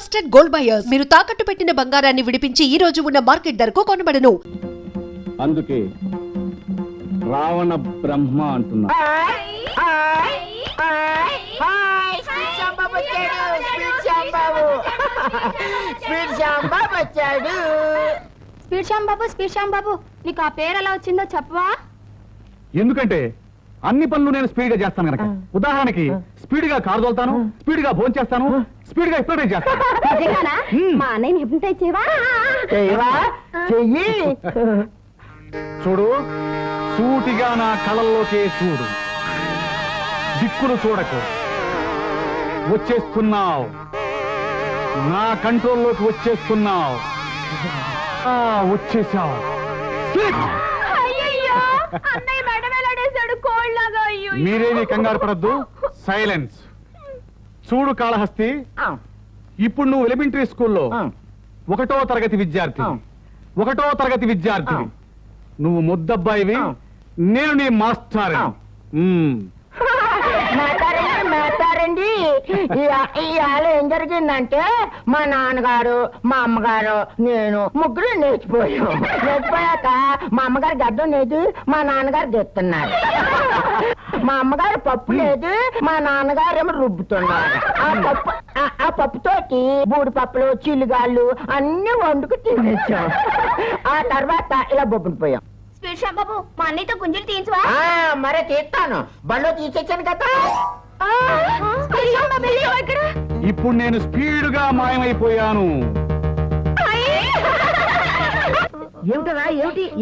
Trusted gold buyers మీరు తాకట్టు పెట్టిన బంగారాన్ని విడిపించి ఈ రోజు ఉన్న మార్కెట్ ధరకు కొనబడను. అందుకే రావణ బ్రహ్మ అంటున్నా. స్పీడ్ శ్యామ్ బాబు నీకు ఆ పేరు ఎలా వచ్చిందో చెప్పవా? ఎందుకంటే అన్ని పనులు నేను స్పీడ్ గా చేస్తాను కనుక. ఉదాహరణకి స్పీడ్ గా కారు తోలుతాను, స్పీడ్ గా భోజనం చేస్తాను, స్పీడ్ గా ఎక్స్ప్లెయిన్ చేస్తాను. మా అన్నయ్యని హిప్నటైజ్ చేయవా? చూడు, సూటిగా నా కళల్లోకే చూడు, దిక్కులు చూడకు. వచ్చేస్తున్నావు, నా కంట్రోల్లోకి వచ్చేస్తున్నావు. వచ్చేసావు. మీరేమీ కంగారు పడద్దు, సైలెన్స్. చూడు కాళహస్తి, ఇప్పుడు నువ్వు ఎలిమెంటరీ స్కూల్లో 1వ తరగతి విద్యార్థి. నువ్వు ముద్దబ్బాయివి, నేను నీ మాస్టర్. మాట్లాడండి. ఇవాళ ఏం జరిగిందంటే మా నాన్నగారు, మా అమ్మగారు, నేను ముగ్గురు నేర్చిపోయాక మా అమ్మగారు గడ్డం లేదు, మా నాన్నగారు తెస్తున్నారు. మా అమ్మగారు పప్పు లేదు, మా నాన్నగారు ఏమో రుబ్బుతున్నారు. ఆ పప్పుతోటి బూడి పప్పులు, చిల్లుగాళ్ళు అన్ని వండుకు తినేసాం. ఆ తర్వాత ఇలా బొబ్బుని పోయాం. స్పీడ్ శ్యామ్ బాబు మా అన్నయ్యతో గుంజలు తీయించవా? మరే తీస్తాను, బళ్ళు తీసేసాను కదా. ఇప్పుడు నేను స్పీడ్గా మాయమైపోయాను. ఏమిటరా?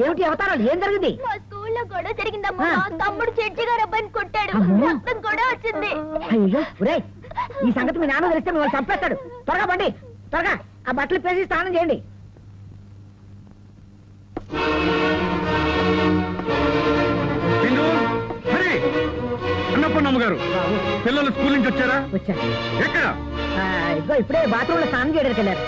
ఏమిటి అవతారాలు? ఏం జరిగింది? మా స్కూల్లో గొడవ జరిగిందమ్మా. తమ్ముడు చెడ్డి గారు అబ్బాయిని కొట్టాడు, రక్తం కూడా వచ్చింది. అయ్యో ఒరేయ్, ఈ సంగతి మీ నాన్న తెలిస్తే మిమ్మల్ని చంపేస్తాడు. త్వరగా బండి, త్వరగా ఆ బట్టలు పేసి స్నానం చేయండి. అన్నపూర్ణమ్మ గారు, పిల్లలు స్కూల్ నుంచి వచ్చారా? వచ్చారు. ఎక్కడ? ఇదిగో ఇప్పుడే బాత్రూమ్ లో స్నానం చేయడానికి వెళ్ళారు.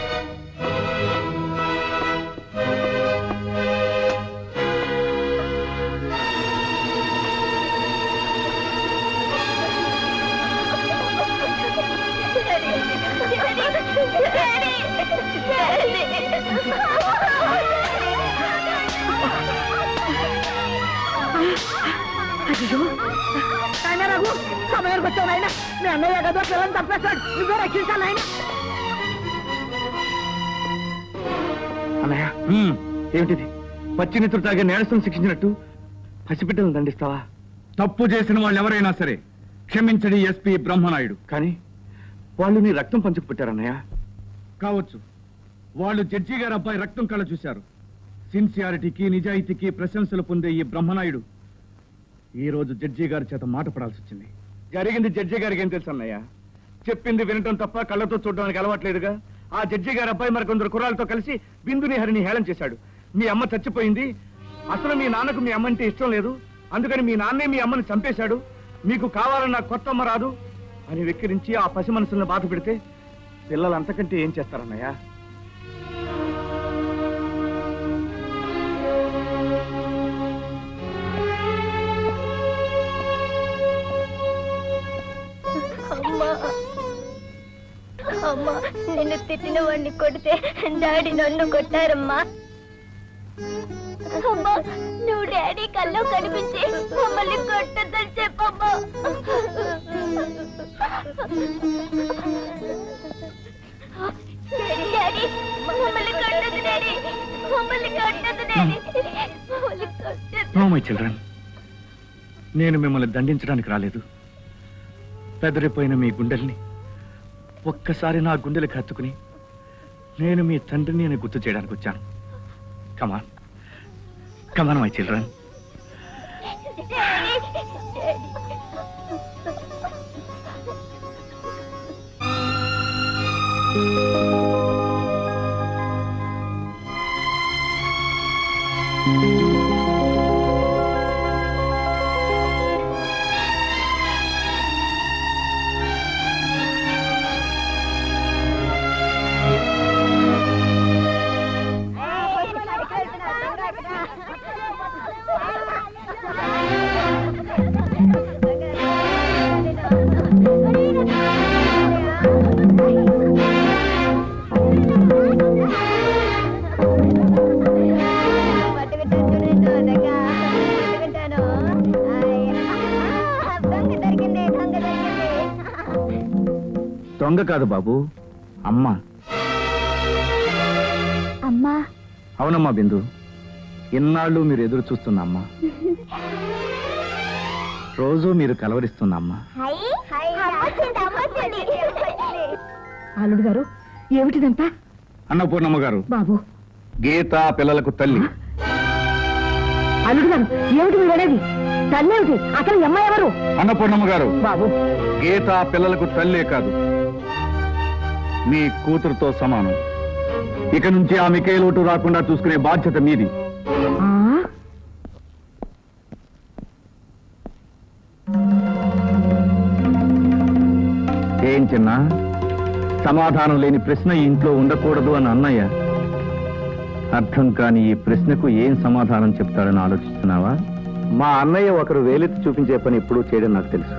ఆయన రఘు, సమయానికి వచ్చావు నాయన. మీ అన్నయ్య గదో పిల్లల్ని తప్పేస్తాడు, నువ్వే రక్షించాలి నాయన. అన్నయ్య, ఏమిటిది? పచ్చినితులు తాగే నేరస్తులను శిక్షించినట్టు పసిబిడ్డలను దండిస్తావా? తప్పు చేసిన వాళ్ళు ఎవరైనా సరే క్షమించడి ఎస్పీ బ్రహ్మనాయుడు. కానీ వాళ్ళు నీ రక్తం పంచుకు పెట్టారన్నయ్య. కావచ్చు, వాళ్ళు జడ్జి గారి అబ్బాయి రక్తం కళ్ళ చూశారు. సిన్సియారిటీకి, నిజాయితీకి ప్రశంసలు పొందే ఈ బ్రహ్మనాయుడు ఈ రోజు జడ్జి గారి చేత మాట పడాల్సి వచ్చింది. జరిగింది జడ్జి గారికి ఏం తెలుసు అన్నయ్య? చెప్పింది వినటం తప్ప కళ్ళతో చూడడానికి అలవాట్లేదుగా. ఆ జడ్జి గారి అబ్బాయి మరికొందరు కుర్రాలతో కలిసి బిందుని హరిని హేళన చేశాడు. మీ అమ్మ చచ్చిపోయింది, అసలు మీ నాన్నకు మీ అమ్మంటే ఇష్టం లేదు, అందుకని మీ నాన్నే మీ అమ్మని చంపేశాడు, మీకు కావాలన్న కొత్త అమ్మ రాదు అని వెక్కిరించి ఆ పసి మనసులను బాధ పెడితే పిల్లలు అంతకంటే ఏం చేస్తారన్నయ్య? అమ్మా, నిన్ను తిట్టిన వాడిని కొడితే డాడీ నన్ను కొట్టారమ్మా. అమ్మా, నువ్వు డాడీ కల్లో కనిపించి మమ్మల్ని కొట్టద్దని చెప్పమ్మా. డాడీ, మమ్మల్ని కొట్టద్దు డాడీ, మమ్మల్ని కొట్టద్దు డాడీ, మమ్మల్ని కొట్టద్దు. నేను మిమ్మల్ని దండించడానికి రాలేదు. పెదరిపోయిన మీ గుండెల్ని ఒక్కసారి నా గుండెలకు హత్తుకుని నేను మీ తండ్రిని అని గుర్తు చేయడానికి వచ్చాను. కమాన్ కమాన్ మై చిల్డ్రన్. దొంగ కాదు బాబు, అమ్మ. అమ్మా అవునమ్మా బిందు, ఇన్నాళ్ళు మీరు ఎదురు చూస్తున్న అమ్మ, రోజు మీరు కలవరిస్తున్న అమ్మ. అల్లుడు గారు ఏమిటిదంతా? అన్నపూర్ణమ్మ గారు, బాబు గీత పిల్లలకు తల్లి. అల్లుడు గారు ఏమిటి మీరు అనేది? తల్లేమిటి? అసలు ఈ అమ్మాయి ఎవరు? అన్నపూర్ణమ్మ గారు, బాబు గీత పిల్లలకు తల్లే కాదు, మీ కూతురుతో సమానం. ఇక నుంచి ఆమెకే లోటు రాకుండా చూసుకునే బాధ్యత మీది. ఆ? ఏం చిన్నా, సమాధానం లేని ప్రశ్న ఈ ఇంట్లో ఉండకూడదు అని అన్నయ్య. అర్థం కాని ఈ ప్రశ్నకు ఏం సమాధానం చెప్తాడని ఆలోచిస్తున్నావా? మా అన్నయ్య ఒకరు వేలెత్తి చూపించే పని ఎప్పుడూ చేయడం నాకు తెలుసు.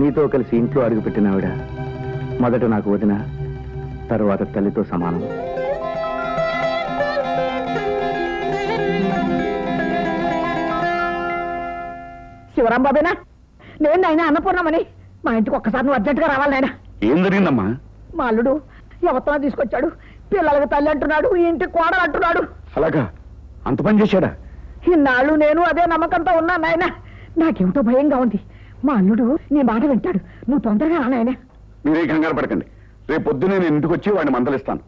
నీతో కలిసి ఇంట్లో అడుగుపెట్టిన ఆవిడ మొదట నాకు వదిన, తర్వాత తల్లితో సమానం. శివరాం బాబేనా? నేను నాయన అన్నపూర్ణమని. మా ఇంటికి ఒక్కసారి నువ్వు అర్జెంటుగా రావాలి నాయన. ఏం జరిగిందమ్మా? మా అల్లుడు ఎవరితో తీసుకొచ్చాడు. పిల్లలకి తల్లి అంటున్నాడు, ఈ ఇంటికి కోడలు అంటున్నాడు. అలాగా? అంత పని చేశాడా? ఇన్నాళ్ళు నేను అదే నమ్మకంతో ఉన్నా నాయన. నాకేమిటో భయంగా ఉంది. మా అల్లుడు నీ మాట వింటాడు. నువ్వు తొందరగా రా నాయన. మీరే కంగారు పడకండి, రేపు పొద్దునే నేను ఇంటికి వచ్చి వాడిని మందలిస్తాను.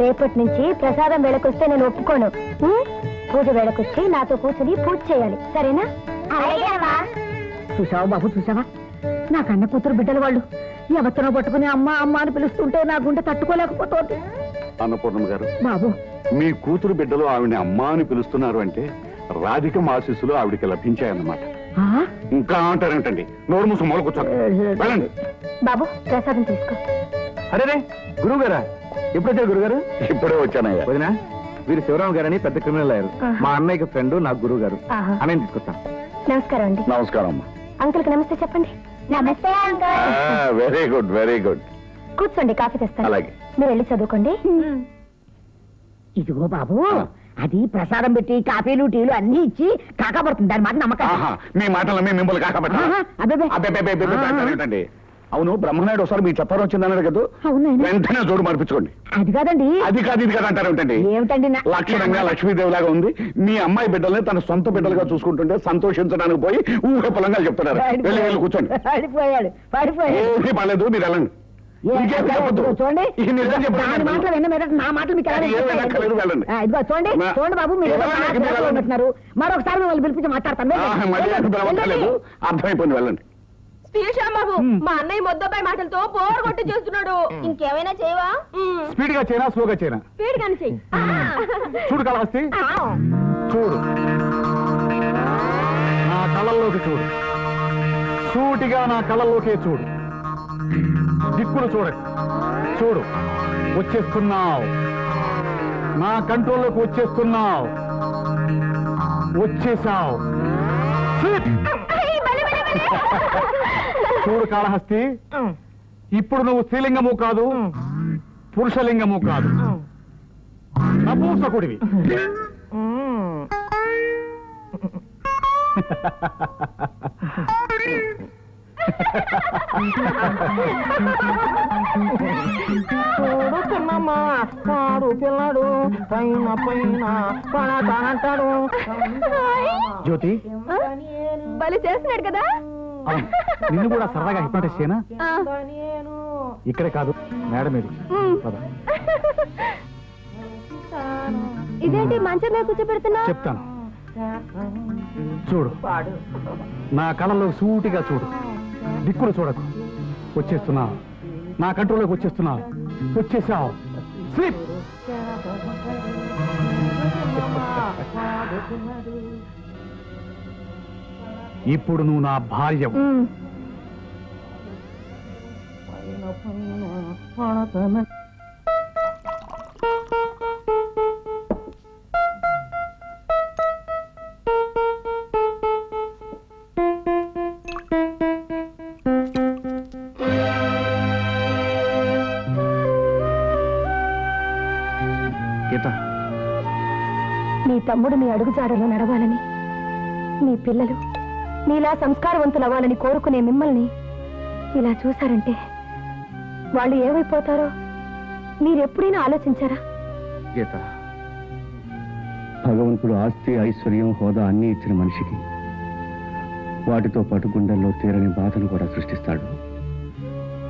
రేపటి నుంచి ప్రసాదం వేళకొస్తే నేను ఒప్పుకోను. పూజ వేళకొచ్చి నాతో కూర్చుని పూజ చేయాలి, సరేనా? చూసావా బాబు, చూసావా? నా కన్న కూతురు బిడ్డల వాళ్ళు ఎవరితోనో పట్టుకుని అమ్మ అమ్మ అని పిలుస్తుంటే నా గుండె తట్టుకోలేకపోతుంది. అన్నపూర్ణమ్మ గారు, బాబు మీ కూతురు బిడ్డలు ఆవిడని అమ్మా అని పిలుస్తున్నారు అంటే రాధిక ఆశీస్సులు ఆవిడికి లభించాయన్నమాట. ఆ? ఇంకా అంటారేంటండి? నోరు మూసు మూల కూర్చోండి, వెళ్ళండి. బాబు ప్రసాదం తీసుకో. అరే గురువు గారా? ఎప్పుడొచ్చారు గురుగారు? ఇప్పుడే వచ్చానయ్యా. వదినా, వీరు శివరామ గారని పెద్ద క్రిమినల్ అయ్యారు. మా అన్నయ్యకి ఫ్రెండ్, నాకు గురువు గారు. ఆహా. అన్నయ్య తీసుకొస్తాను. నమస్కారం అండి. నమస్కారం అమ్మా. అంకుల్ కి నమస్తే చెప్పండి. నమస్తే uncle. Very good, very good. కూర్చోండి, కాఫీ తెస్తాను. అలాగే. మీరు వెళ్ళి చదువుకోండి. ఇదిగో బాబు, అది ప్రసాదం పెట్టి కాఫీలు టీలు అన్ని ఇచ్చి కాకపడుతుంది. దాని మాట నమ్మకం. మీ మాటలు మిమ్మల్ని కాకపట్టండి. అవును, బ్రహ్మనాయుడు ఒకసారి మీ చెప్పారు వచ్చిందన్నాడు కదా, అవునండి. వెంటనే జోడు మార్పించుకోండి. అది కాదండి. అది కాదు ఇది కాదు అంటారు ఏంటండి? ఏమిటండి? లక్షణంగా లక్ష్మీదేవి లాగా ఉంది. మీ అమ్మాయి బిడ్డల్ని తన సొంత బిడ్డలుగా చూసుకుంటుంటే సంతోషించడానికి పోయి ఊహ పొలంగా చెప్తున్నారు. వెళ్ళి వెళ్ళి కూర్చోండి. పడిపోయాడు. ఏమీ పర్లేదు, మీరు వెళ్ళండి. ఇంకేం చెప్పొద్దు. చూడండి, ఈ నిజం చెప్పండి. దాని మాటలు విన్న మీద నా మాటలు మీకు ఎలా అది ఏమీ లెక్కలేదు, వెళ్ళండి. ఇదిగో చూడండి, చూడండి బాబు, మీరు అంటున్నారు. మరొకసారి మిమ్మల్ని పిలిపించి మాట్లాడతాను. మళ్ళీ పిలవక్కర్లేదు, అర్థమైపోయింది, వెళ్ళండి. బాబు, మా అన్నయ్య మొద్దపై మాటలతో బోర్ కొట్టి చేస్తున్నాడు. ఇంకేమైనా చేయవా? స్పీడ్ గా చేయనా, స్లోగా చేయనా? స్పీడ్ గాని చెయ్యి. చూడు కళహస్తి, చూడు, నా కళ్ళల్లోకి చూడు, సూటిగా నా కళ్ళల్లోకే చూడు, దిక్కులు చూడకు. చూడు, వచ్చేస్తున్నావు, నా కంట్రోల్లోకి వచ్చేస్తున్నావు, వచ్చేసావు. చూడు కాళహస్తి, ఇప్పుడు నువ్వు స్త్రీలింగము కాదు, పురుషలింగము కాదు, నపూంసకుడివి. చూడుతున్నమ్మా వాడు పిల్లడు పైన పైన పడతానంటాడు. జ్యోతి, బలి చేస్తున్నాడు కదా. అవును, నిన్ను కూడా సరదాగా హిప్నాటైజ్ చేయనా? ఇక్కడే కాదు, మేడ మీద. ఇదేంటి మంచం మీద కూర్చోబెడుతున్నా? చెప్తాను, చూడు, నా కళ్ళలో సూటిగా చూడు, దిక్కులు చూడకు. వచ్చేస్తున్నావు, నా కంట్రోల్లోకి వచ్చేస్తున్నావు, వచ్చేసావు. స్లీప్. ఇప్పుడు నువ్వు నా భార్య. గీత, మీ తమ్ముడు మీ అడుగుజాడలో నడవాలని, మీ పిల్లలు మీలా సంస్కారవంతులవ్వాలని కోరుకునే మిమ్మల్ని ఇలా చూశారంటే వాళ్ళు ఏమైపోతారో మీరెప్పుడైనా ఆలోచించారా? గీత, భగవంతుడు ఆస్తి, ఐశ్వర్యం, హోదా అన్నీ ఇచ్చిన మనిషికి వాటితో పాటు గుండెల్లో తీరని బాధను కూడా సృష్టిస్తాడు.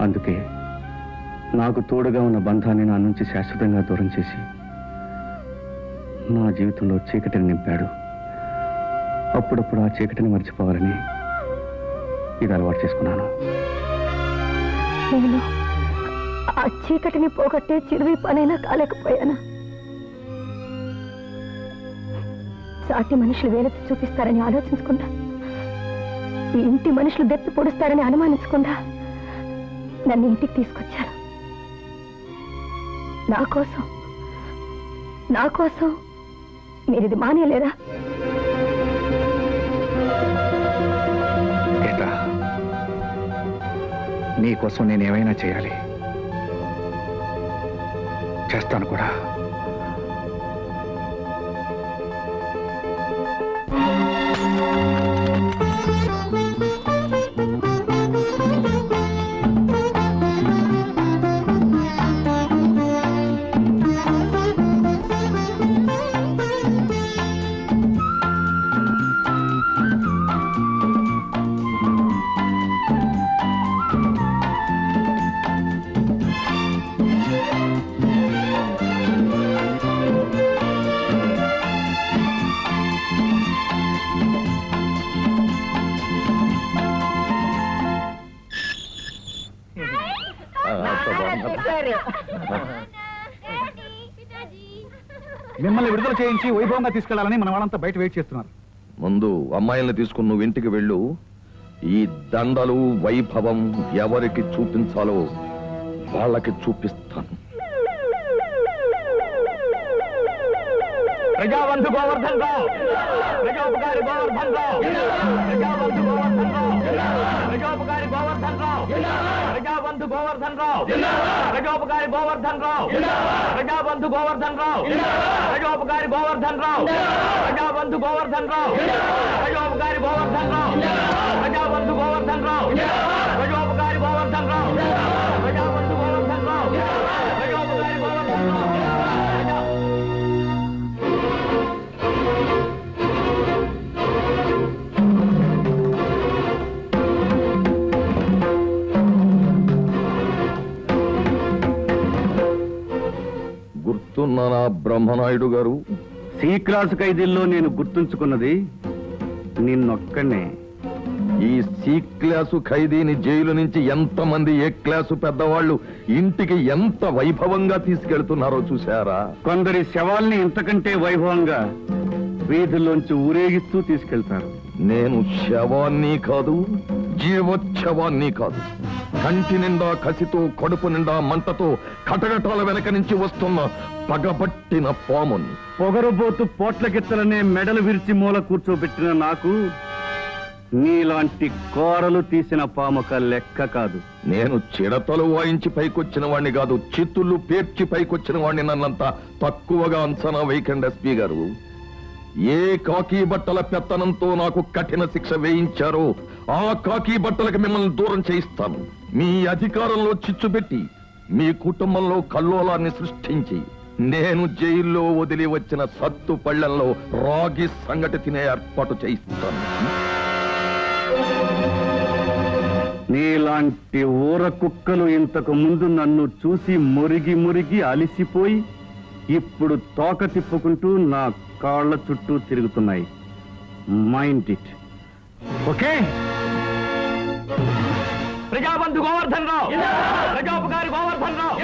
అందుకే నాకు తోడుగా ఉన్న బంధాన్ని నా నుంచి శాశ్వతంగా దూరం చేసి నా జీవితంలో చీకటిని నింపాడు. అప్పుడప్పుడు ఆ చీకటిని మర్చిపోవాలని ఇది అలవాటు చేసుకున్నాను. నేను ఆ చీకటిని పోగొట్టే చిరువి పనైనా కాలేకపోయానా? సాటి మనుషులు వేలెత్తి చూపిస్తారని ఆలోచించకుండా, ఈ ఇంటి మనుషులు దెప్పి పొడుస్తారని అనుమానించకుండా నన్ను ఇంటికి తీసుకొచ్చారు. నా కోసం మీరు ఇది మానేయలేరా? నీకోసం నేనేమైనా చేయాలి, చేస్తాను కూడా. మిమ్మల్ని విడుదల చేయించి వైభవంగా తీసుకెళ్లాలని మన వాళ్ళంతా బయట వెయిట్ చేస్తున్నారు. ముందు అమ్మాయిల్ని తీసుకుని నువ్వు ఇంటికి వెళ్ళు. ఈ దండలు, వైభవం ఎవరికి చూపించాలో వాళ్ళకి చూపిస్తాను. ప్రజాబంధు గోవర్ధన్ రావు, ప్రజోపకారి గోవర్ధన్ రావు, ప్రజాబంధు గోవర్ధన్ రావు, ప్రజోపకారి గోవర్ధన్ రావు, ప్రజాబంధు గోవర్ధన్ రావు, ప్రజోపకారి గోవర్ధన్ రావు, ప్రజాబంధు గోవర్ధన్ రావు, ప్రజోపకారి గోవర్ధన్ రావు, ప్రజాబంధు గోవర్ధన్ రావు, ప్రజోపకారి గోవర్ధన్ రావు, ప్రజాబంధు గోవర్ధన్ రావు, ప్రజోపకారి గోవర్ధన్ రావు, ప్రజాబంధు గోవర్ధన్ రావు, ప్రజోపకారి గోవర్ధన్ రావు. గుర్తున్నానా బ్రహ్మనాయుడు గారు? సి క్లాసు ఖైదీల్లో నేను గుర్తుంచుకున్నది నిన్నొక్కనే. ఈ సి క్లాసు ఖైదీని జైలు నుంచి ఎంతమంది ఏ క్లాసు పెద్దవాళ్ళు ఇంటికి ఎంత వైభవంగా తీసుకెళ్తున్నారో చూశారా? కొందరి శవాల్ని ఇంతకంటే వైభవంగా వీధుల్లోంచి ఊరేగిస్తూ తీసుకెళ్తారు. నేను శవాన్ని కాదు, జీవోత్సవాన్ని కాదు, కంటి నిండా కసితో, కడుపు నిండా మంటతో కటకటాల వెనక నుంచి వస్తున్న పగబట్టిన పాముని. పొగరుబోతు పోట్లకెత్తలనే మెడలు విరిచి మూల కూర్చోబెట్టిన నాకు నీలాంటి కోరలు తీసిన పాముక లెక్క కాదు. నేను చిడతలు వాయించి పైకొచ్చిన వాణ్ణి కాదు, చిత్తులు పేర్చి పైకొచ్చిన వాణ్ణి. నన్నంత తక్కువగా అంచనా వేయకండి ఎస్పీ గారు. ఏ కాకి బట్టల పెత్తనంతో నాకు కఠిన శిక్ష వేయించారో ఆ కాకి బట్టలకు మిమ్మల్ని దూరం చేయిస్తాను. మీ అధికారంలో చిచ్చుపెట్టి మీ కుటుంబంలో కల్లోలాన్ని సృష్టించి నేను జైల్లో వదిలి వచ్చిన సత్తు పళ్ళెంలో రాగి సంగటి తినే ఏర్పాటు చేయిస్తాను. నీలాంటి ఊర కుక్కలు ఇంతకు ముందు నన్ను చూసి మురిగి మురిగి అలిసిపోయి ఇప్పుడు తోక తిప్పుకుంటూ నా కాళ్ల చుట్టూ తిరుగుతున్నాయి. Mind it. Okay? Prajabandhu Govardhan రావు, ప్రజోపకారి గోవర్ధన్ రావు.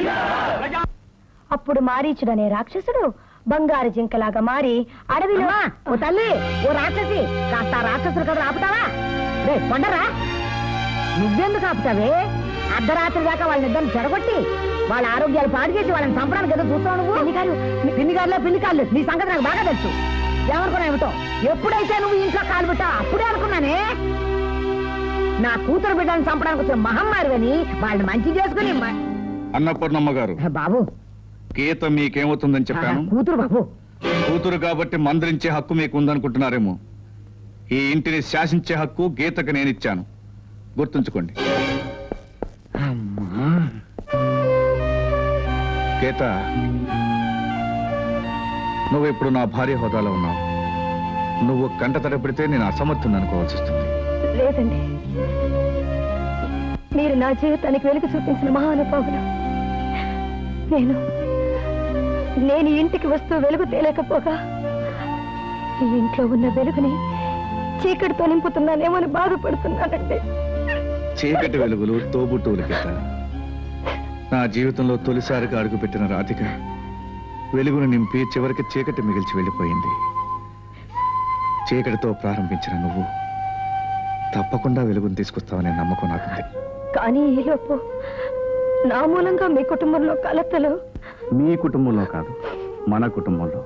అప్పుడు మారీచుడనే రాక్షసుడు బంగారు జింకలాగా మారి అడవిలో ఓ తల్లి ఓ రాక్షసి కాస్త రాక్షసులు కదా ఆపుతావా రే కొండరా నువ్వెందుకు ఆపుతావే అర్ధరాత్రి దాకా వాళ్ళనిద్దరిని చెడగొట్టి వాళ్ళ ఆరోగ్యాలు పాడు చేసి వాళ్ళని చంపడానికి ఏదో చూస్తావు నువ్వు పిన్ని కాళ్ళు నీ సంగతి నాకు బాగా తెలుసు ఏమనుకున్నా ఏమిటో ఎప్పుడైతే నువ్వు ఇంట్లో కాలు పెట్టావు అప్పుడే అనుకున్నానే నా కూతురు బిడ్డను చంపడానికి వచ్చిన మహమ్మారివని వాళ్ళని మంచి చేసుకుని అన్నపూర్ణమ్మ గారు బాబు గీత మీకేమవుతుందని చెప్పాను. కూతురు బాబు కూతురు కాబట్టి మందలించే హక్కు మీకు ఉందనుకుంటున్నారేమో. ఈ ఇంటిని శాసించే హక్కు గీతకు నేనిచ్చాను, గుర్తుంచుకోండి. గీత, నువ్వు ఇప్పుడు నా భార్య హోదాలో ఉన్నావు. నువ్వు కంట తడపెడితే నేను అసమర్థుని అనుకోవాల్సి వస్తుంది. లేదండి, మీరు నా జీవితానికి వెలుగు చూపించిన మహానుభావులు. నేను ఇంటికి వస్తూ వెలుగు తేలేకపోగా ఈ ఇంట్లో ఉన్న వెలుగుని చీకటితో నింపుతున్నానేమని బాధపడుతున్నానండి. చీకటి వెలుగులు తోబుట్టువులు గీత. నా జీవితంలో తొలిసారిగా అడుగుపెట్టిన రాధిక వెలుగును నింపి చివరికి చీకటి మిగిల్చి వెళ్ళిపోయింది. చీకటితో ప్రారంభించిన నువ్వు తప్పకుండా వెలుగును తీసుకొస్తావనే నమ్మకం నాకుంది. కానీ ఈలోపు నా మూలంగా మీ కుటుంబంలో కలతలు. మీ కుటుంబంలో కాదు, మన కుటుంబంలో.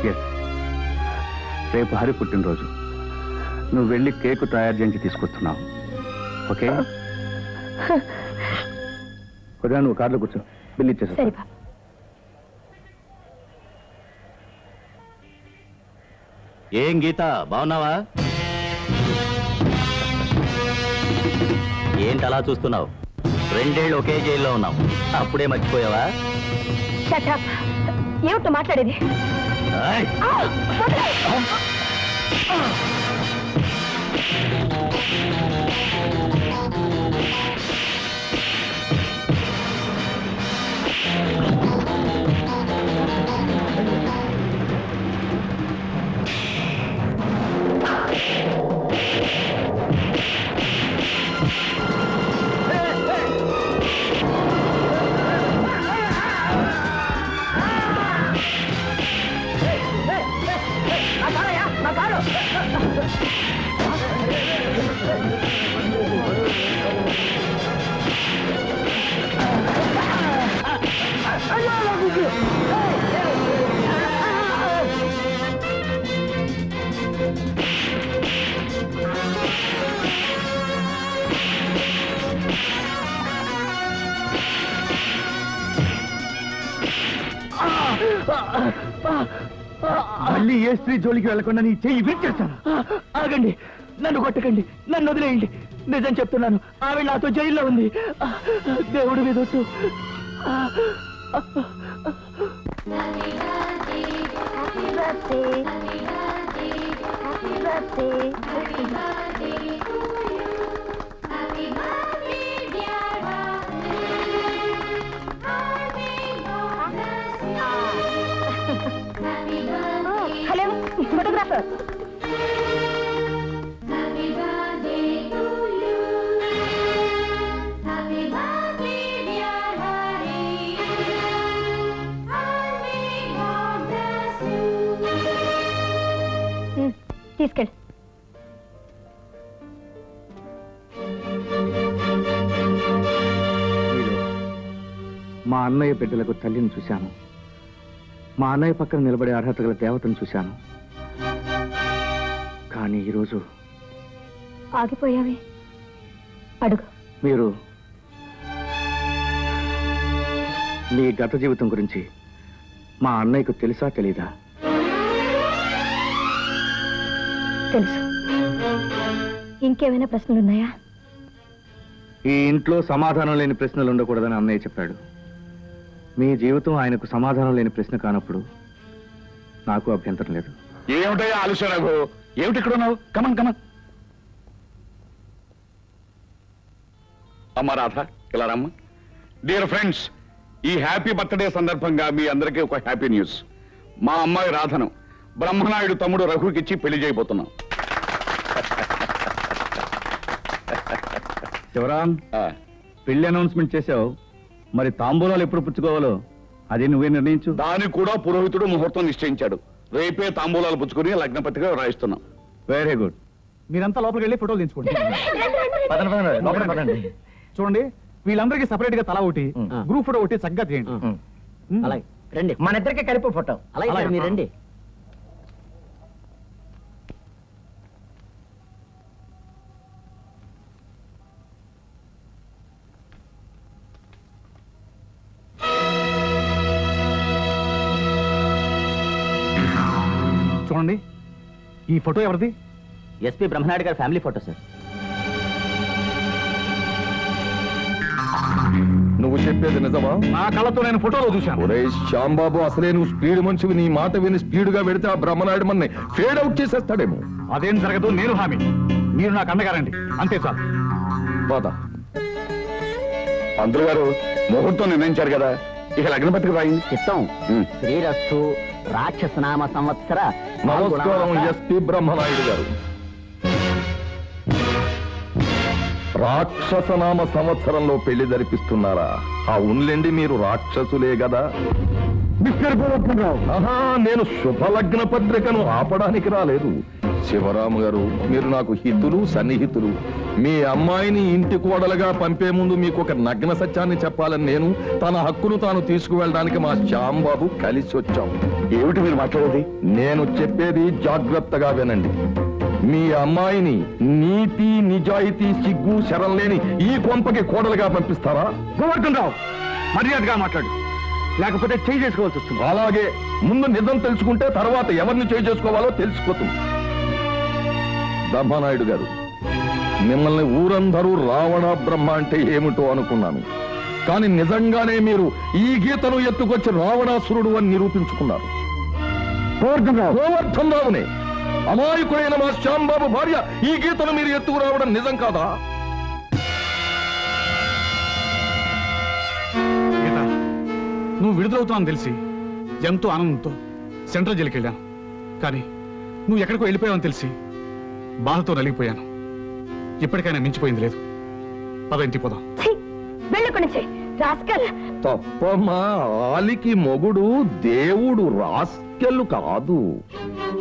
ఎస్, రేపు హరి పుట్టినరోజు. నువ్వు వెళ్ళి కేకు తయారు చేయించి తీసుకొస్తున్నావు, ఓకే? ఉదయం నువ్వు కార్లో కూర్చో, బిల్లు ఇచ్చేసా. సరే బాబు. ఏం గీత, బాగున్నావా? ఏంటి అలా చూస్తున్నావు? 2 ఏళ్ళు ఒకే జైల్లో ఉన్నావు, అప్పుడే మర్చిపోయావా? Shut up. ఏమిటో మాట్లాడేది? ఆయ్! మళ్ళీ ఏ స్త్రీ జోలికి వెళ్లకుండా నీ చెయ్యి విరిచేస్తాను. ఆగండి, నన్ను కొట్టకండి, నన్ను వదిలేయండి. నిజం చెప్తున్నాను, ఆవిడ నాతో జైల్లో ఉంది. దేవుడి మీద ఒట్టు. Hello, photographer. తీసుకెళ్ళి. మా అన్నయ్య బిడ్డలకు తల్లిని చూశాను. మా అన్నయ్య పక్కన నిలబడే అర్హత గల దేవతను చూశాను. కానీ ఈరోజు ఆగిపోయావే, అడుగు. మీరు మీ గత జీవితం గురించి మా అన్నయ్యకు తెలుసా తెలీదా? తెలుసు. ఇంకేమైనా ప్రశ్నలున్నాయా? ఈ ఇంట్లో సమాధానం లేని ప్రశ్నలు ఉండకూడదని అన్నయ్య చెప్పాడు. మీ జీవితం ఆయనకు సమాధానం లేని ప్రశ్న కానప్పుడు నాకు అభ్యంతరం లేదు. ఏమిటయ్యా ఆలస్యం రఘు? ఏమిటి ఇక్కడ ఉన్నావు? Come on come on. అమ్మ రాధ, ఇలా రమ్మ. డియర్ ఫ్రెండ్స్, ఈ హ్యాపీ బర్త్డే సందర్భంగా మీ అందరికీ ఒక హ్యాపీ న్యూస్. మా అమ్మాయి రాధను బ్రహ్మనాయుడు తమ్ముడు రఘుకిచ్చి పెళ్లి చేయబోతున్నాం. శివరాం, ఆ, పెళ్లి అనౌన్స్మెంట్ చేసావు, మరి తాంబూలాలు ఎప్పుడు పుచ్చుకోవాలో అది నువ్వే నిర్ణయించు. దానికి కూడా పురోహితుడు ముహూర్తం నిశ్చయించాడు. రేపే తాంబూలాలు పుచ్చుకుని లగ్న పత్రిక రాయిస్తున్నాం. Very good. మీరంతా లోపలికి వెళ్ళి ఫోటోలు తీసుకోండి. లోపలికి పదండి. చూడండి, వీళ్ళందరికీ సపరేట్ గా తల ఒకటి, గ్రూప్ ఫోటో ఒకటి చక్కగా తీయండి. అలాగే రండి, మన ఇద్దరికి కలిపి ఫోటో. అలాగే సార్, మీరు రండి. చూడండి, ఈ ఫోటో ఎవరిది? ఎస్పీ బ్రహ్మనాయుడు గారి ఫ్యామిలీ ఫోటో సార్. నువ్వు చెప్పేది నిజమా? నా కళ్ళతో నేను ఫోటోలో చూశాను. ఒరే శ్యాంబాబు, అసలే నువ్వు స్పీడ్ మనిషివి. నీ మాట విని స్పీడ్ గా పెడితే ఆ బ్రహ్మనాయుడు మనని ఫేడ్ అవుట్ చేసేస్తాడేమో. అదేం జరగదు, నేను హామీ. మీరు నాకు అండగారండి, అంతే సార్. పద. పంతులు గారు ముహూర్తం నిర్ణయించారు కదా, ఇక లగ్న పత్రిక రాయింది. చిత్తం శ్రీరస్తు రాక్షసనామ సంవత్సర. నమస్కారం ఎస్పీ బ్రహ్మనాయుడు గారు. రాక్షసనామ సంవత్సరంలో పెళ్లి జరిపిస్తున్నారా? అవునులేండి, మీరు రాక్షసులే కదా. మిస్టర్ గోవర్ధనరావు, ఆహా, నేను శుభలగ్న పత్రికను ఆపడానికి రాలేదు. శివరాము గారు, మీరు నాకు హితులు, సన్నిహితులు. మీ అమ్మాయిని ఇంటి కోడలుగా పంపే ముందు మీకు ఒక నగ్న సత్యాన్ని చెప్పాలని నేను, తన హక్కును తాను తీసుకువెళ్ళడానికి మా శ్యాంబాబు కలిసి వచ్చాం. ఏమిటి మీరు మాట్లాడేది? నేను చెప్పేది జాగ్రత్తగా వినండి. మీ అమ్మాయిని నీతి, నిజాయితీ, సిగ్గు, శరం లేని ఈ కొంపకి కోడలుగా పంపిస్తారా? గోవర్ధనరావు, మర్యాదగా మాట్లాడు, లేకపోతే చేయి చేసుకోవాల్సి వస్తుంది. అలాగే, ముందు నిజం తెలుసుకుంటే తర్వాత ఎవరిని చేయి చేసుకోవాలో తెలిసిపోతుంది. బ్రహ్మనాయుడు గారు, మిమ్మల్ని ఊరందరూ రావణ బ్రహ్మ అంటే ఏమిటో అనుకున్నాను. కానీ నిజంగానే మీరు ఈ గీతను ఎత్తుకొచ్చి రావణాసురుడు అని నిరూపించుకున్నారు. గోవర్ధనరావునే, అమాయకుడైన మా శ్యాంబాబు భార్య ఈ గీతను మీరు ఎత్తుకురావడం నిజం కాదా? గీత, నువ్వు విడుదలవుతావని తెలిసి ఎంతో ఆనందంతో సెంట్రల్ జైలుకి వెళ్ళాను. కానీ నువ్వు ఎక్కడికో వెళ్ళిపోయావని తెలిసి బాధతో నలిగిపోయాను. ఇప్పటికైనా మించిపోయింది లేదు. పద, ఇంటికి పోదాం. వెళ్ళుకుని రాస్కల్. తప్పమ్మా, ఆలికి మొగుడు దేవుడు, రాస్కెళ్ళు కాదు.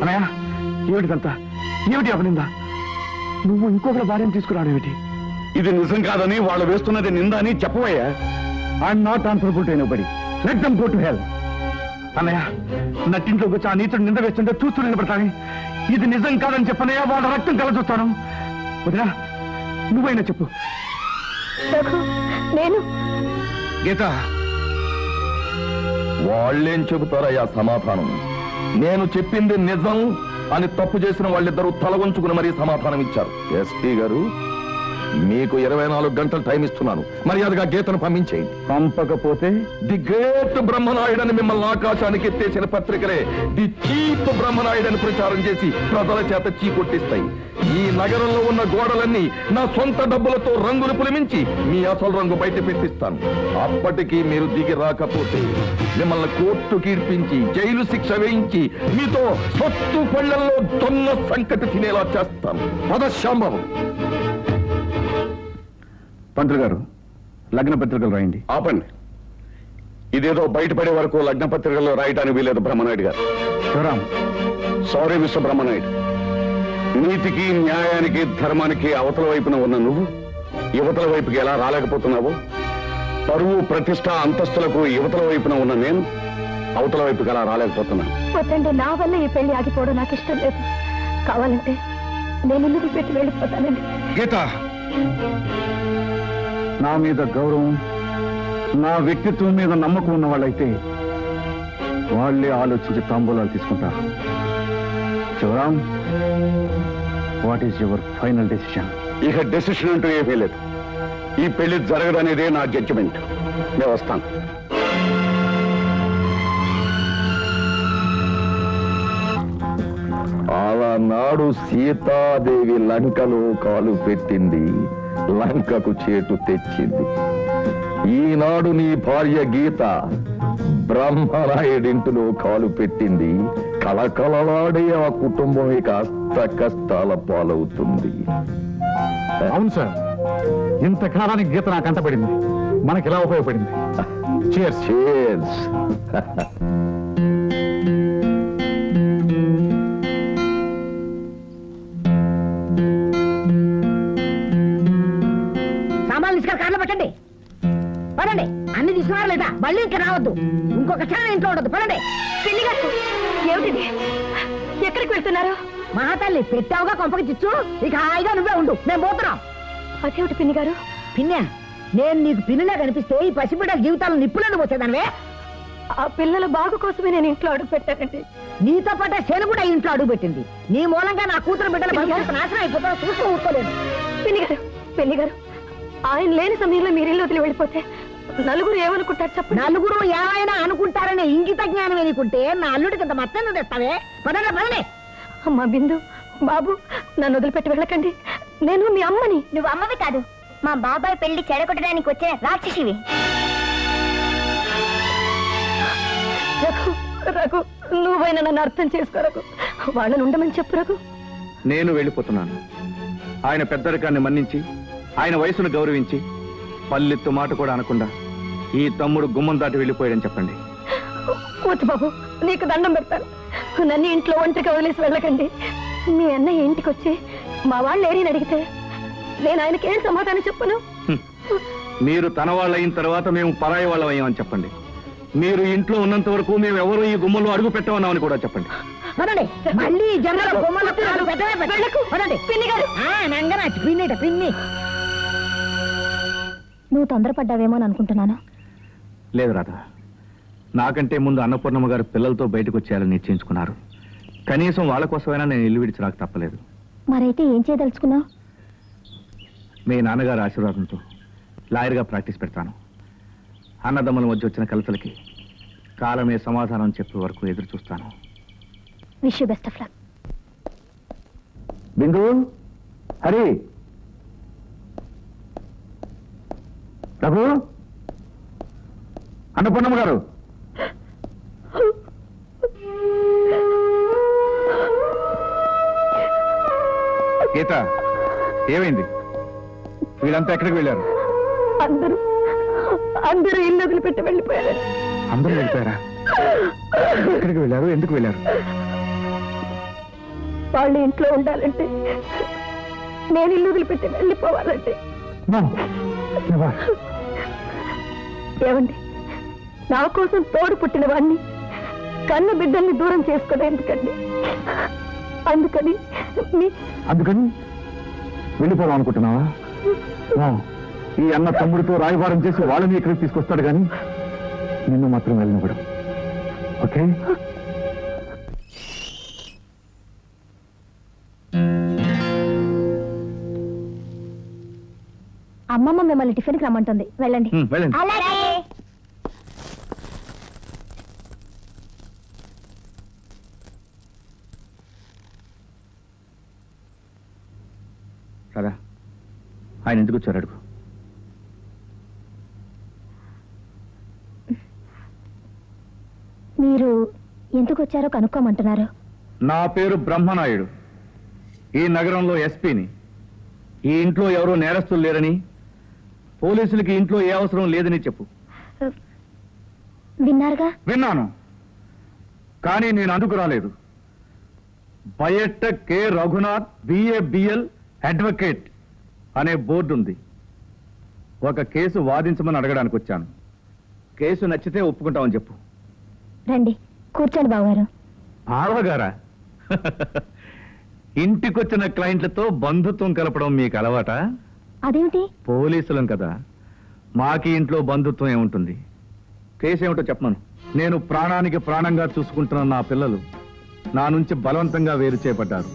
అనయ్య, ఏమిటిదంతా? ఏమిటి అపనిందా? నువ్వు ఇంకొకరి భార్యను తీసుకురావడం ఏమిటి? ఇది నిజం కాదని వాళ్ళు వేస్తున్నది నింద అని చెప్పవయ్యా. I'm not answerable to anybody. Let them go to hell. అన్నయ్య, నట్టింట్లోకి వచ్చి ఆ నీతుడు నింద వేస్తుంటే చూస్తూ నిలబడతాను. ఇది నిజం కాదని చెప్పనయ్యా, వాళ్ళ రక్తం కల చూస్తాను. వదినా, నువ్వైనా చెప్పు. నేను గీత, వాళ్ళేం చెబుతారయ్యా సమాధానం? నేను చెప్పింది నిజం అని తప్పు చేసిన వాళ్ళిద్దరూ తల వంచుకుని మరీ సమాధానం ఇచ్చారు. ఎస్పీ గారు, మీకు 24 గంటలు టైం ఇస్తున్నాను. మర్యాదగా గీతను పంపించేయండి. పంపకపోతే ది గ్రేట్ బ్రహ్మనాయుడని మిమ్మల్ని ఆకాశానికి ఎత్తేసిన పత్రికలే ది చీప్ బ్రహ్మనాయుడని ప్రచారం చేసి ప్రజల చేత చీకొట్టిస్తాయి. ఈ నగరంలో ఉన్న గోడలన్నీ నా సొంత డబ్బులతో రంగులు పులిమించి మీ అసలు రంగు బయట పెట్టిస్తాను. అప్పటికీ మీరు దిగి రాకపోతే మిమ్మల్ని కోర్టు కీర్పించి జైలు శిక్ష వేయించి మీతో సొత్తు పళ్ళల్లో దొన్న సంకటి తినేలా చేస్తాను. పద శ్యాంబాబు. పంతులు గారు, లగ్న పత్రికలు రాయండి. ఆపండి. ఇదేదో బయటపడే వరకు లగ్న పత్రికల్లో రాయటానికి వీలేదు బ్రహ్మనాయుడు గారు. Shivaram, sorry mister Brahmanaidu. నీతికి, న్యాయానికి, ధర్మానికి అవతల వైపున ఉన్న నువ్వు యువతల వైపుకి ఎలా రాలేకపోతున్నావు? పరువు, ప్రతిష్ట, అంతస్తులకు యువతల వైపున ఉన్న నేను అవతల వైపుకి ఎలా రాలేకపోతున్నాను? వద్దండి, నా వల్ల ఈ పెళ్లి ఆగిపోవడం నాకు ఇష్టం లేదు. కావాలంటే నేను ఇల్లు పెట్టి వెళ్ళిపోతానండి. గీత, నా మీద గౌరవం, నా వ్యక్తిత్వం మీద నమ్మకం ఉన్న వాళ్ళైతే వాళ్ళే ఆలోచించి తాంబూలాలు తీసుకుంటారు. Shivaram, what is your final decision? ఇక డెసిషన్ అంటూ ఏమీ లేదు. ఈ పెళ్లి జరగదనేదే నా జడ్జిమెంట్. నేను వస్తాను. ఆనాడు సీతాదేవి లంకలో కాలు పెట్టింది, లంకకు చేటు తెచ్చింది. ఈనాడు నీ భార్య గీత బ్రహ్మనాయుడింటిలో కాలు పెట్టింది. కళకళలాడే ఆ కుటుంబమే కాస్త కష్టాల పాలవుతుంది. అవును సార్, ఇంతకాలానికి గీత నాకు అంటపడింది. మనకి ఎలా ఉపయోగపడింది. Cheers. Cheers. సామాన్లు తీసుకొని కార్లో పెట్టండి. పదండి. అన్ని తీసుకున్నారా లేదా? మళ్ళీ ఇంకా రావద్దు. ఇంకొక క్షణం ఇంట్లో ఉండదు. పదండి. పిన్ని గారు ఏమిటిది? ఎక్కడికి వెళ్తున్నారు? మహాతల్లి పెట్టావుగా కొంపకి చిచ్చు. ఇక హాయిగా నువ్వే ఉండు. మేము పోతున్నాం. అదేమిటి పిన్ని గారు? పిన్నే, నేను నీకు పిన్నిలా కనిపిస్తే ఈ పసిబిడ్డల జీవితాలను నిప్పులను పోసేదానివే. ఆ పిల్లల బాగు కోసమే నేను ఇంట్లో అడుగు పెట్టానండి. నీతో పాటే శని కూడా ఇంట్లో అడుగు పెట్టింది. నీ మూలంగా నా కూతురు బిడ్డల భవిష్యత్తు నాశనం అయిపోతా చూస్తూ ఊరుకోలేదు. పిన్ని గారు ఆయన లేని సమయంలో మీరు ఇల్లు వదిలి వెళ్ళిపోతే నలుగురు ఏమనుకుంటారు చెప్పండి. నలుగురు ఏమైనా అనుకుంటారనే ఇంగిత జ్ఞానం ఎనుకుంటే నా అల్లుడికి ఇంత మొత్తం తెస్తావే. పదండి పదండి. అమ్మా బిందు, బాబు నన్ను వదిలిపెట్టి వెళ్ళకండి. నేను మీ అమ్మని. నువ్వు అమ్మవి కాదు, మా బాబాయ్ పెళ్లి చెడగొట్టడానికి వచ్చిన రాక్షసివి. రఘు, రఘు నువ్వైనా నన్ను అర్థం చేసుకో రఘు. వాళ్ళని ఉండమని చెప్పు రఘు. నేను వెళ్ళిపోతున్నాను. ఆయన పెద్దరికాన్ని మన్నించి, ఆయన వయసును గౌరవించి, పల్లెత్తు మాట కూడా అనకుండా ఈ తమ్ముడు గుమ్మం దాటి వెళ్ళిపోయాడని చెప్పండి. వద్దు బాబు, నీకు దండం పెడతాను. నన్ను ఇంట్లో ఒంటరిగా వదిలేసి వెళ్ళకండి. మీ అన్నయ్య ఇంటికి వచ్చి మా వాళ్ళు ఏరిని అడిగితే నేను ఆయనకి ఏం సమాధానం చెప్పను? మీరు తన వాళ్ళు అయిన తర్వాత మేము పరాయి వాళ్ళం అయ్యామని చెప్పండి. మీరు ఇంట్లో ఉన్నంత వరకు మేము ఎవరు ఈ గుమ్మలో అడుగు పెట్టమన్నామని కూడా చెప్పండి. పదండి. మళ్ళీ జనరల్ బొమ్మలు పదండి. పిన్ని గారు, నంగనాచి పిన్నిట పిన్ని. నువ్వు తొందరపడ్డావేమో అని అనుకుంటున్నాను. లేదు రాధా, నాకంటే ముందు అన్నపూర్ణమ్మ గారు పిల్లలతో బయటకు వచ్చేయాలని నిశ్చయించుకున్నారు. కనీసం వాళ్ళ కోసమైనా నేను ఇల్లు విడిచి రాక తప్పలేదు. మరైతే ఏం చేయదలుచుకున్నావు? మీ నాన్నగారి ఆశీర్వాదంతో లాయర్గా ప్రాక్టీస్ పెడతాను. అన్నదమ్ముల మధ్య వచ్చిన కలతలకి కాలమే సమాధానం చెప్పే వరకు ఎదురు చూస్తాను. Wish you best of luck. Bindu, Hari, Raghu, Annapurnamma గారు. గీత, ఏమైంది? వీళ్ళంతా ఎక్కడికి వెళ్ళారు? అందరూ ఇల్లు వదిలిపెట్టి వెళ్ళిపోయారు. అందరూ వెళ్ళిపోయారా? ఎక్కడికి వెళ్ళారు? ఎందుకు వెళ్ళారు? వాళ్ళు ఇంట్లో ఉండాలంటే నేను ఇల్లు వదిలిపెట్టి వెళ్ళిపోవాలంటే. ఏమండి, నా కోసం తోడు పుట్టిన వాడిని కన్న బిడ్డల్ని దూరం చేసుకోవడం ఎందుకండి? అందుకని వెళ్ళిపోదాం అనుకుంటున్నావా? ఈ అన్న తమ్ముడితో రాయబారం చేసి వాళ్ళని ఇక్కడికి తీసుకొస్తాడు కానీ నిన్ను మాత్రం వెళ్ళినప్పుడు. ఓకే? అమ్మమ్మ మిమ్మల్ని టిఫిన్కి రమ్మంటుంది, వెళ్ళండి. వెళ్ళండి. అలాగే. కదా, ఆయన ఎందుకు వచ్చారు అడుగు. మీరు ఎందుకు వచ్చారో కనుక్కోమంటున్నారు. నా పేరు బ్రహ్మనాయుడు. ఈ నగరంలో ఎస్పీని. ఈ ఇంట్లో ఎవరో నేరస్తులు లేరని, పోలీసులకి ఇంట్లో ఏ అవసరం లేదని చెప్పు. విన్నారుగా? విన్నాను, కానీ నేను అందుకు రాలేదు. బయట కె రఘునాథ్ బిఏబిఎల్ అడ్వకేట్ అనే బోర్డు ఉంది. ఒక కేసు వాదించమని అడగడానికి వచ్చాను. కేసు నచ్చితే ఒప్పుకుంటామని చెప్పు. రండి, కూర్చోండి బావగారు. బావగారా? ఇంటికొచ్చిన క్లయింట్లతో బంధుత్వం కలపడం మీకు అలవాట? అదేమిటి? పోలీసులం కదా, మాకి ఇంట్లో బంధుత్వం ఏముంటుంది. కేసు ఏమిటో చెప్పమను. నేను ప్రాణానికి ప్రాణంగా చూసుకుంటున్న నా పిల్లలు నా నుంచి బలవంతంగా వేరు చేయబడ్డారు.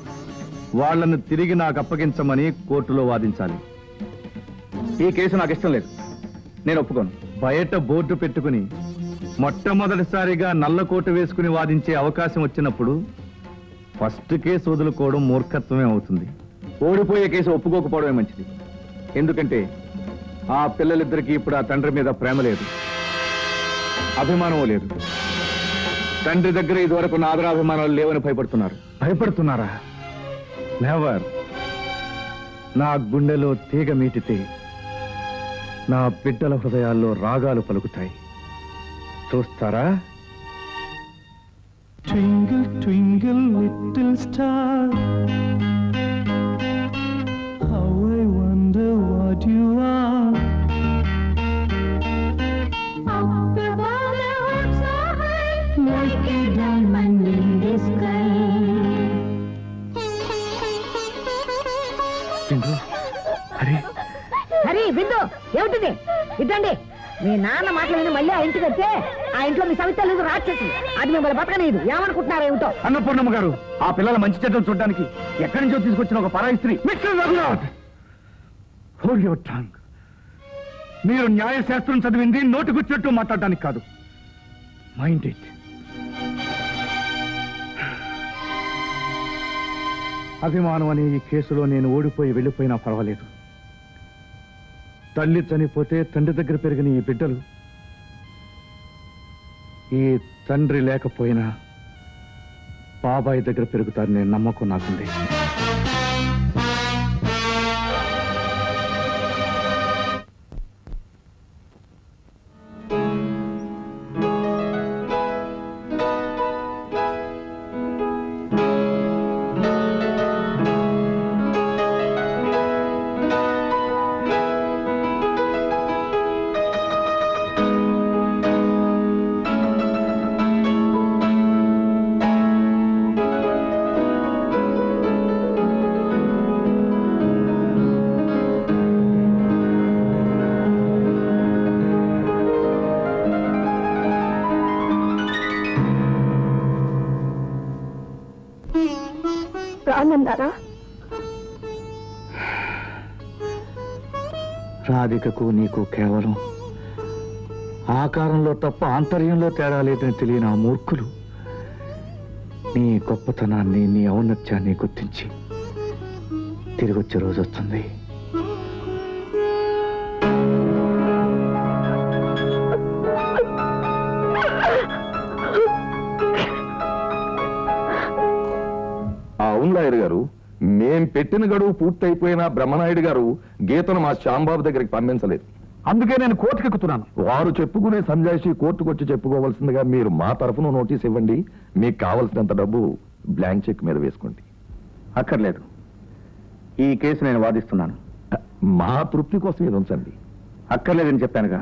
వాళ్లను తిరిగి నాకు అప్పగించమని కోర్టులో వాదించాలి. ఈ కేసు నాకు ఇష్టం లేదు, నేను ఒప్పుకోను. బయట బోర్డు పెట్టుకుని మొట్టమొదటిసారిగా నల్ల కోటు వేసుకుని వాదించే అవకాశం వచ్చినప్పుడు ఫస్ట్ కేసు వదులుకోవడం మూర్ఖత్వమే అవుతుంది. ఓడిపోయే కేసు ఒప్పుకోకపోవడమే మంచిది. ఎందుకంటే ఆ పిల్లలిద్దరికీ ఇప్పుడు ఆ తండ్రి మీద ప్రేమ లేదు, అభిమానం లేదు. తండ్రి దగ్గర ఇదివరకు నా ఆదరాభిమానాలు లేవని భయపడుతున్నారు. భయపడుతున్నారా? నెవర్. నా గుండెలో తీగ మీటితే నా బిడ్డల హృదయాల్లో రాగాలు పలుకుతాయి. చూస్తారా? Twinkle, twinkle, little star, how I wonder what you are. Up above the heavens so high, like a diamond in the sky. బిందు, అరే హరి బిందు ఏమిటిది? ఇద్దండి. మీ నాన్న మాటలు విని మళ్ళీ ఆ ఇంటికి వస్తే ఆ ఇంట్లో మీ సవిత లేదు రాక్షసి. అది మిమ్మల్ని బతకనేది. ఏమనుకుంటున్నారు ఏమిటో? అన్నపూర్ణమ్మ గారు, ఆ పిల్లల మంచి చెడ్డలు చూడడానికి ఎక్కడి నుంచో తీసుకొచ్చిన ఒక పరాయి స్త్రీ. Mister Raghunath, hold your tongue. మీరు న్యాయశాస్త్రం చదివింది నోటుకొచ్చినట్టు మాట్లాడడానికి కాదు. Mind it. అభిమానం అనే ఈ కేసులో నేను ఓడిపోయి వెళ్ళిపోయినా పర్వాలేదు. తల్లి చనిపోతే తండ్రి దగ్గర పెరిగిన ఈ బిడ్డలు ఈ తండ్రి లేకపోయినా బాబాయ్ దగ్గర పెరుగుతారనే నమ్మకం నాకుంది. రానన్నారా? రాధికకు నీకు కేవలం ఆకారంలో తప్ప ఆంతర్యంలో తేడా లేదని తెలియని ఆ మూర్ఖులు నీ గొప్పతనాన్ని, నీ ఔన్నత్యాన్ని గుర్తించి తిరిగి వచ్చే రోజు వస్తుంది. అవును లాయర్ గారు, మేం పెట్టిన గడువు పూర్తయిపోయిన బ్రహ్మనాయుడు గారు గీతను మా శ్యాంబాబు దగ్గరికి పంపించలేదు. అందుకే నేను కోర్టుకు ఎక్కుతున్నాను. వారు చెప్పుకునే సంజాయిషి కోర్టుకు వచ్చి చెప్పుకోవాల్సిందిగా మీరు మా తరఫున నోటీస్ ఇవ్వండి. మీకు కావలసినంత డబ్బు బ్లాంక్ చెక్ మీద వేసుకోండి. అక్కర్లేదు, ఈ కేసు నేను వాదిస్తున్నాను. మా తృప్తి కోసం ఇది ఉంచండి. అక్కర్లేదని చెప్పానుగా.